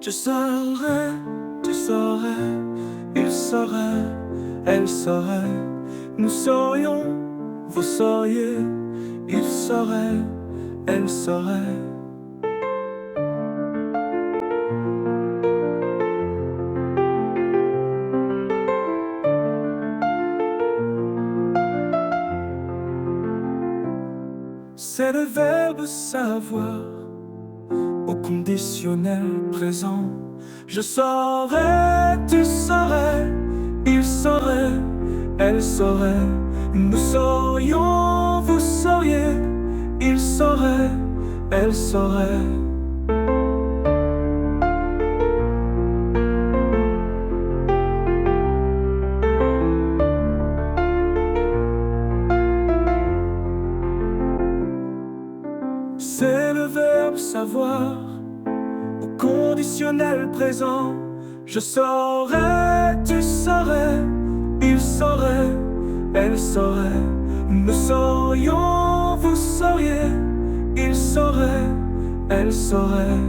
Je saurais, tu saurais, il saurait, elle saurait. Nous saurions, vous sauriez, il saurait, elle saurait. C'est le verbe savoir au conditionnel présent. Je saurais, tu saurais, il saurait, elle saurait. Nous saurions, vous sauriez, il saurait, elle saurait. C'est le verbe savoir au conditionnel présent. Je saurais, tu saurais, il saurait, elle saurait. Nous saurions, vous sauriez, il saurait, elle saurait.